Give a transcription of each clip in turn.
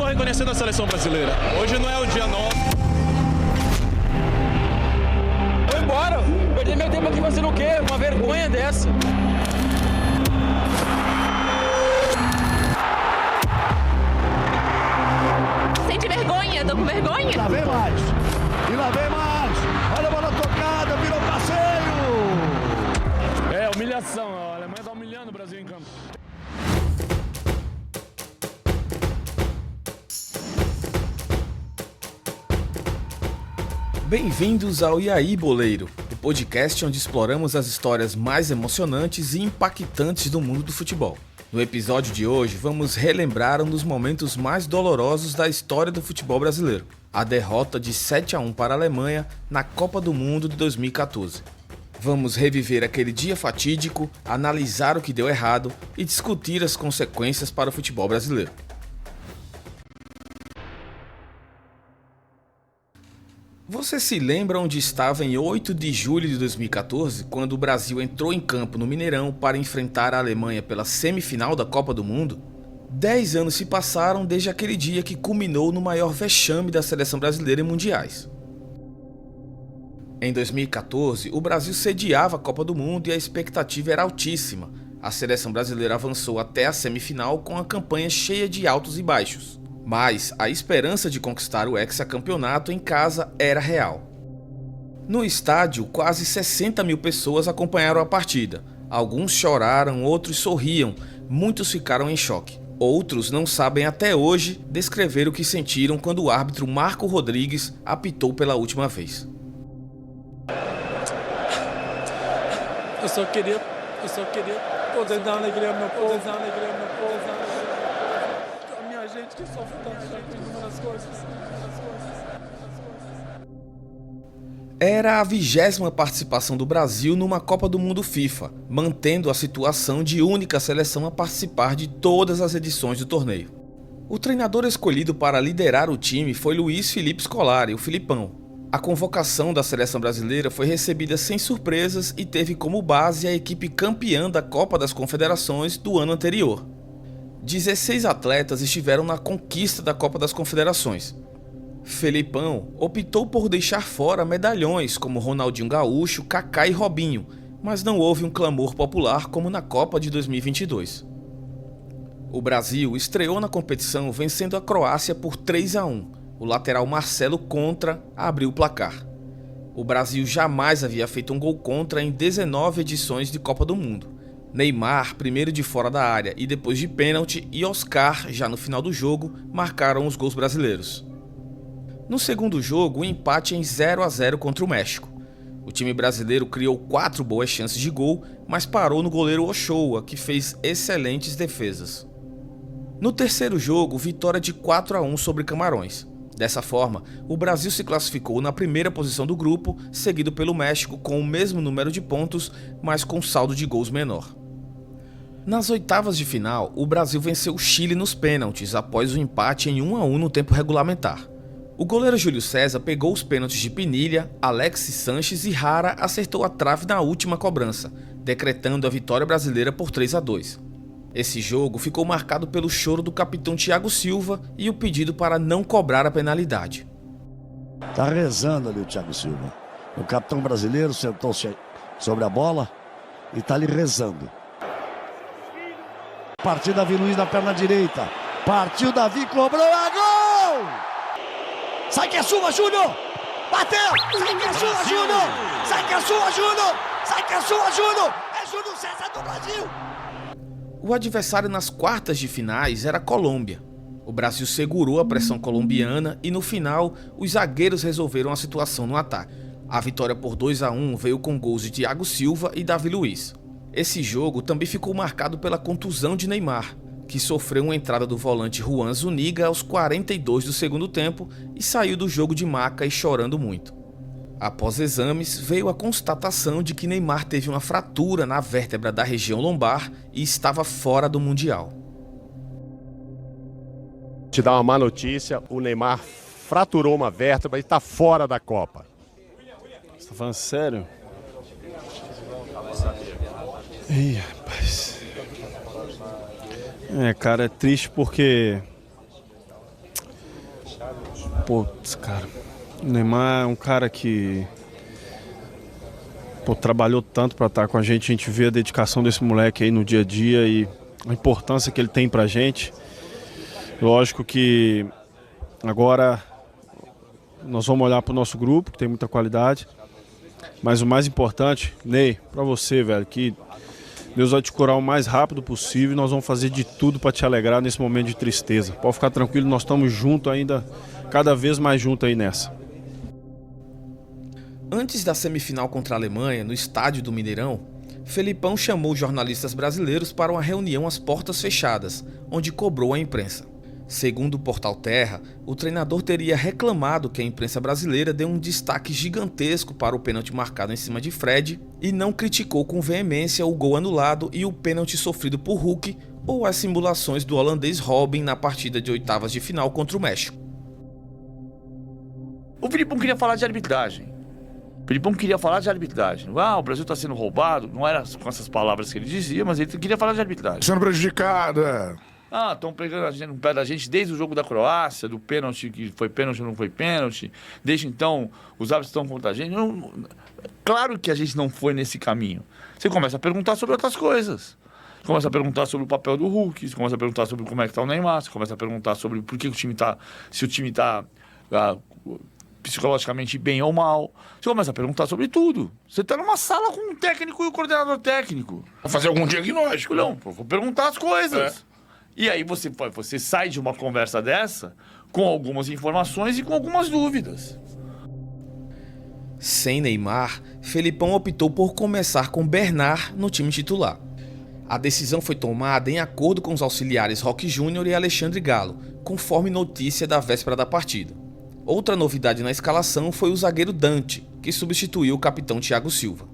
reconhecendo a seleção brasileira. Hoje não é o dia nosso. Vou embora. Perder meu tempo aqui fazendo o quê? Uma vergonha dessa. Sente vergonha? Tô com vergonha? Lá vem mais. E lá vem mais. Olha a bola tocada, virou passeio. É, humilhação. A Alemanha tá humilhando o Brasil em campo. Bem-vindos ao E aí, Boleiro, o podcast onde exploramos as histórias mais emocionantes e impactantes do mundo do futebol. No episódio de hoje, vamos relembrar um dos momentos mais dolorosos da história do futebol brasileiro, a derrota de 7-1 para a Alemanha na Copa do Mundo de 2014. Vamos reviver aquele dia fatídico, analisar o que deu errado e discutir as consequências para o futebol brasileiro. Você se lembra onde estava em 8 de julho de 2014, quando o Brasil entrou em campo no Mineirão para enfrentar a Alemanha pela semifinal da Copa do Mundo? 10 anos se passaram desde aquele dia que culminou no maior vexame da seleção brasileira em mundiais. Em 2014, o Brasil sediava a Copa do Mundo e a expectativa era altíssima. A seleção brasileira avançou até a semifinal com a campanha cheia de altos e baixos. Mas a esperança de conquistar o hexacampeonato em casa era real. No estádio, quase 60 mil pessoas acompanharam a partida. Alguns choraram, outros sorriam, muitos ficaram em choque. Outros não sabem até hoje descrever o que sentiram quando o árbitro Marco Rodrigues apitou pela última vez. Eu só queria poder dar alegria ao meu povo, a minha gente que sofre tanto com inúmeras coisas. Era a 20ª participação do Brasil numa Copa do Mundo FIFA, mantendo a situação de única seleção a participar de todas as edições do torneio. O treinador escolhido para liderar o time foi Luiz Felipe Scolari, o Filipão. A convocação da seleção brasileira foi recebida sem surpresas e teve como base a equipe campeã da Copa das Confederações do ano anterior. 16 atletas estiveram na conquista da Copa das Confederações. Felipão optou por deixar fora medalhões como Ronaldinho Gaúcho, Kaká e Robinho, mas não houve um clamor popular como na Copa de 2022. O Brasil estreou na competição vencendo a Croácia por 3-1. O lateral Marcelo Contra abriu o placar. O Brasil jamais havia feito um gol contra em 19 edições de Copa do Mundo. Neymar, primeiro de fora da área e depois de pênalti, e Oscar, já no final do jogo, marcaram os gols brasileiros. No segundo jogo, o empate em 0-0 contra o México. O time brasileiro criou 4 boas chances de gol, mas parou no goleiro Ochoa, que fez excelentes defesas. No terceiro jogo, vitória de 4-1 sobre Camarões. Dessa forma, o Brasil se classificou na primeira posição do grupo, seguido pelo México com o mesmo número de pontos, mas com saldo de gols menor. Nas oitavas de final, o Brasil venceu o Chile nos pênaltis após o empate em 1-1 no tempo regulamentar. O goleiro Júlio César pegou os pênaltis de Pinilha, Alexis Sanches e Rara acertou a trave na última cobrança, decretando a vitória brasileira por 3-2. Esse jogo ficou marcado pelo choro do capitão Thiago Silva e o pedido para não cobrar a penalidade. Tá rezando ali o Thiago Silva. O capitão brasileiro sentou-se sobre a bola e tá ali rezando. Partiu Davi Luiz na perna direita. Partiu Davi, cobrou, é gol! Sai que é sua, Júnior! Bateu! Sai que é sua, Júnior! Sai que é sua, Júnior! Sai que é sua, Júnior! É Júlio César do Brasil! O adversário nas quartas de finais era a Colômbia. O Brasil segurou a pressão colombiana e no final, os zagueiros resolveram a situação no ataque. A vitória por 2-1 veio com gols de Thiago Silva e Davi Luiz. Esse jogo também ficou marcado pela contusão de Neymar, que sofreu uma entrada do volante Juan Zuniga aos 42 do segundo tempo e saiu do jogo de maca e chorando muito. Após exames, veio a constatação de que Neymar teve uma fratura na vértebra da região lombar e estava fora do Mundial. Te dar uma má notícia, o Neymar fraturou uma vértebra e está fora da Copa. Você tá falando sério? Ih, rapaz. Cara, é triste porque Putz, cara, o Neymar é um cara que trabalhou tanto para estar com a gente vê a dedicação desse moleque aí no dia a dia e a importância que ele tem pra gente. Lógico que agora nós vamos olhar pro nosso grupo, que tem muita qualidade, mas o mais importante, Ney, pra você, velho, que Deus vai te curar o mais rápido possível e nós vamos fazer de tudo para te alegrar nesse momento de tristeza. Pode ficar tranquilo, nós estamos juntos ainda, cada vez mais juntos aí nessa. Antes da semifinal contra a Alemanha, no estádio do Mineirão, Felipão chamou jornalistas brasileiros para uma reunião às portas fechadas, onde cobrou a imprensa. Segundo o portal Terra, o treinador teria reclamado que a imprensa brasileira deu um destaque gigantesco para o pênalti marcado em cima de Fred e não criticou com veemência o gol anulado e o pênalti sofrido por Hulk ou as simulações do holandês Robin na partida de oitavas de final contra o México. O Felipão queria falar de arbitragem. O Felipão queria falar de arbitragem. O Brasil está sendo roubado. Não era com essas palavras que ele dizia, mas ele queria falar de arbitragem. Sendo prejudicado, Estão pegando a gente no pé da gente desde o jogo da Croácia, do pênalti, que foi pênalti ou não foi pênalti. Desde então, os árbitros estão contra a gente. Claro que a gente não foi nesse caminho. Você começa a perguntar sobre outras coisas. Você começa a perguntar sobre o papel do Hulk, você começa a perguntar sobre como é que está o Neymar, você começa a perguntar sobre por que o time está... Se o time está... psicologicamente bem ou mal. Você começa a perguntar sobre tudo. Você tá numa sala com um técnico e o coordenador técnico. Vou fazer algum diagnóstico. Não, vou perguntar as coisas. E aí você sai de uma conversa dessa com algumas informações e com algumas dúvidas. Sem Neymar, Felipão optou por começar com Bernard no time titular. A decisão foi tomada em acordo com os auxiliares Roque Júnior e Alexandre Galo, conforme notícia da véspera da partida. Outra novidade na escalação foi o zagueiro Dante, que substituiu o capitão Thiago Silva.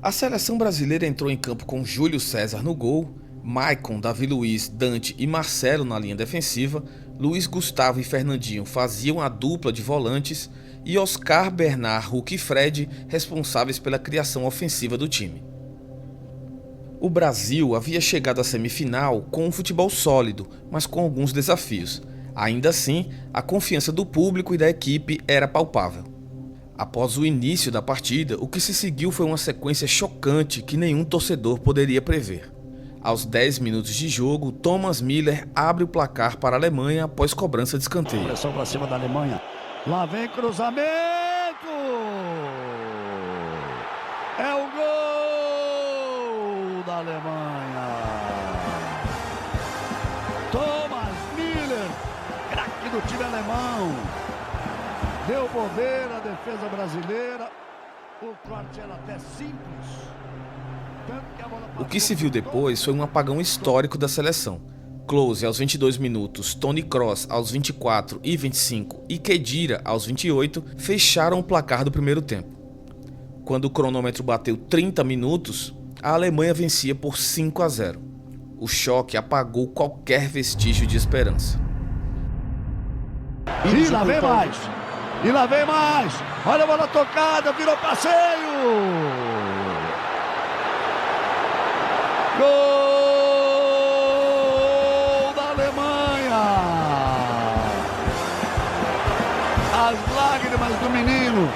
A seleção brasileira entrou em campo com Júlio César no gol, Maicon, Davi Luiz, Dante e Marcelo na linha defensiva, Luiz Gustavo e Fernandinho faziam a dupla de volantes e Oscar, Bernard, Hulk e Fred responsáveis pela criação ofensiva do time. O Brasil havia chegado à semifinal com um futebol sólido, mas com alguns desafios. Ainda assim, a confiança do público e da equipe era palpável. Após o início da partida, o que se seguiu foi uma sequência chocante que nenhum torcedor poderia prever. Aos 10 minutos de jogo, Thomas Müller abre o placar para a Alemanha após cobrança de escanteio. Pressão para cima da Alemanha. Lá vem cruzamento! É o gol da Alemanha! Thomas Müller, craque do time alemão. Deu bobeira a defesa brasileira. O corte era até simples. O que se viu depois foi um apagão histórico da seleção. Klose aos 22 minutos, Toni Kroos aos 24 e 25 e Khedira aos 28 fecharam o placar do primeiro tempo. Quando o cronômetro bateu 30 minutos, a Alemanha vencia por 5-0. O choque apagou qualquer vestígio de esperança. E lá vem mais! E lá vem mais! Olha a bola tocada, virou passeio! Gol da Alemanha! As lágrimas do menino.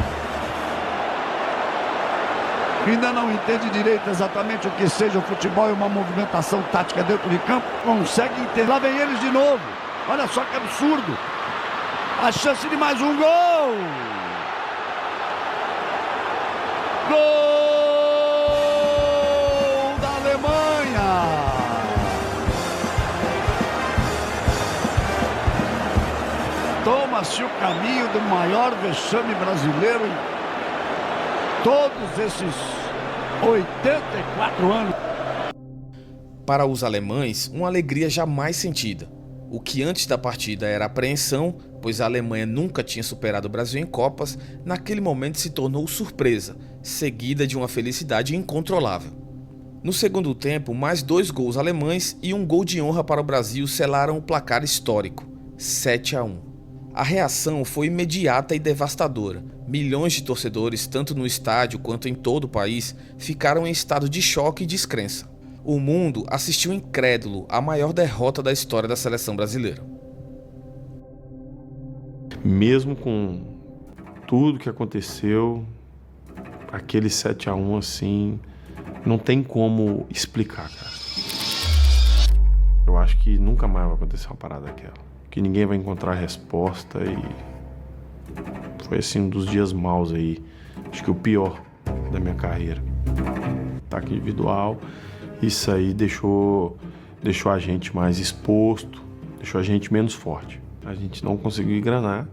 Ainda não entende direito exatamente o que seja o futebol e uma movimentação tática dentro de campo. Consegue entender. Lá vem eles de novo. Olha só que absurdo. A chance de mais um gol. Gol! Toma-se o caminho do maior vexame brasileiro em todos esses 84 anos. Para os alemães, uma alegria jamais sentida. O que antes da partida era apreensão, pois a Alemanha nunca tinha superado o Brasil em Copas, naquele momento se tornou surpresa, seguida de uma felicidade incontrolável. No segundo tempo, mais 2 gols alemães e um gol de honra para o Brasil selaram o placar histórico, 7-1. A reação foi imediata e devastadora. Milhões de torcedores, tanto no estádio quanto em todo o país, ficaram em estado de choque e descrença. O mundo assistiu incrédulo à maior derrota da história da seleção brasileira. mesmo com tudo que aconteceu, aquele 7-1 assim, não tem como explicar, cara. Eu acho que nunca mais vai acontecer uma parada daquela. Que ninguém vai encontrar a resposta e foi assim um dos dias maus aí. Acho que o pior da minha carreira. Ataque individual, isso aí deixou a gente mais exposto, deixou a gente menos forte. A gente não conseguiu engranar.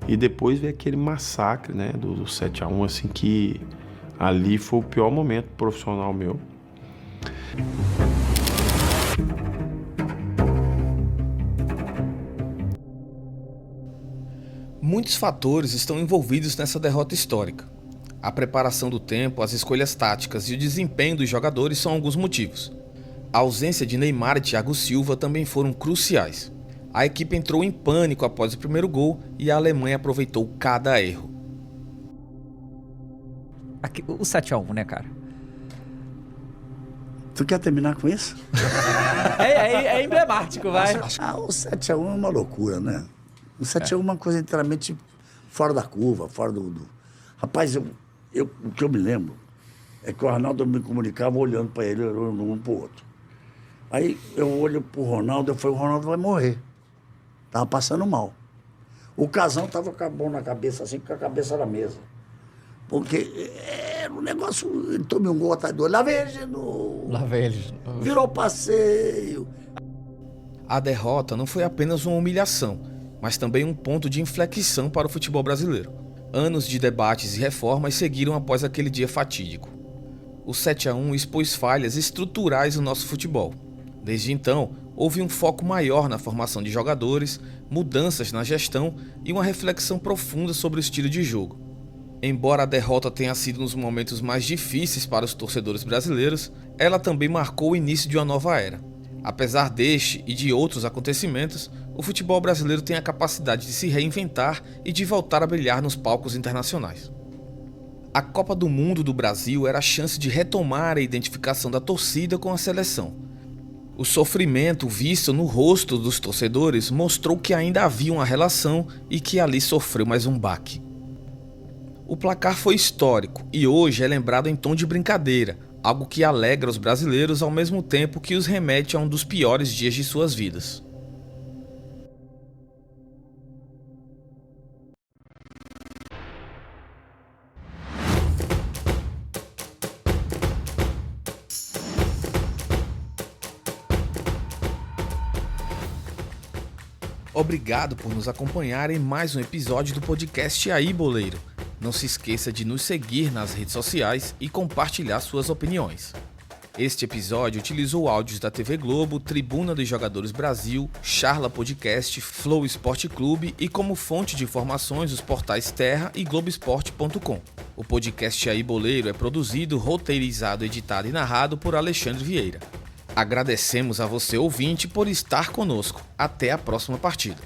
E depois veio aquele massacre, né, do 7-1, assim, que ali foi o pior momento profissional meu. Muitos fatores estão envolvidos nessa derrota histórica. A preparação do tempo, as escolhas táticas e o desempenho dos jogadores são alguns motivos. A ausência de Neymar e Thiago Silva também foram cruciais. A equipe entrou em pânico após o primeiro gol e a Alemanha aproveitou cada erro. O 7-1, né, cara? Tu quer terminar com isso? É emblemático, vai. O 7-1 é uma loucura, né? O 7-1 é uma coisa inteiramente fora da curva, fora do... Rapaz, o que eu me lembro é que o Arnaldo me comunicava olhando para ele, olhando um para o outro. Aí eu olho pro Ronaldo, eu falei, o Ronaldo vai morrer. Tava passando mal. O Casão tava com a mão na cabeça, assim, com a cabeça na mesa. Porque era um negócio, ele tomou um gol atrás do outro. Lá vem ele de novo. Virou passeio. A derrota não foi apenas uma humilhação, mas também um ponto de inflexão para o futebol brasileiro. Anos de debates e reformas seguiram após aquele dia fatídico. O 7-1 expôs falhas estruturais no nosso futebol. Desde então, houve um foco maior na formação de jogadores, mudanças na gestão e uma reflexão profunda sobre o estilo de jogo. Embora a derrota tenha sido nos momentos mais difíceis para os torcedores brasileiros, ela também marcou o início de uma nova era. Apesar deste e de outros acontecimentos, o futebol brasileiro tem a capacidade de se reinventar e de voltar a brilhar nos palcos internacionais. A Copa do Mundo do Brasil era a chance de retomar a identificação da torcida com a seleção. O sofrimento visto no rosto dos torcedores mostrou que ainda havia uma relação e que ali sofreu mais um baque. O placar foi histórico e hoje é lembrado em tom de brincadeira, algo que alegra os brasileiros ao mesmo tempo que os remete a um dos piores dias de suas vidas. Obrigado por nos acompanhar em mais um episódio do podcast Aí Boleiro. Não se esqueça de nos seguir nas redes sociais e compartilhar suas opiniões. Este episódio utilizou áudios da TV Globo, Tribuna dos Jogadores Brasil, Charla Podcast, Flow Esporte Clube e como fonte de informações os portais Terra e Globoesporte.com. O podcast Aí Boleiro é produzido, roteirizado, editado e narrado por Alexandre Vieira. Agradecemos a você, ouvinte, por estar conosco. Até a próxima partida.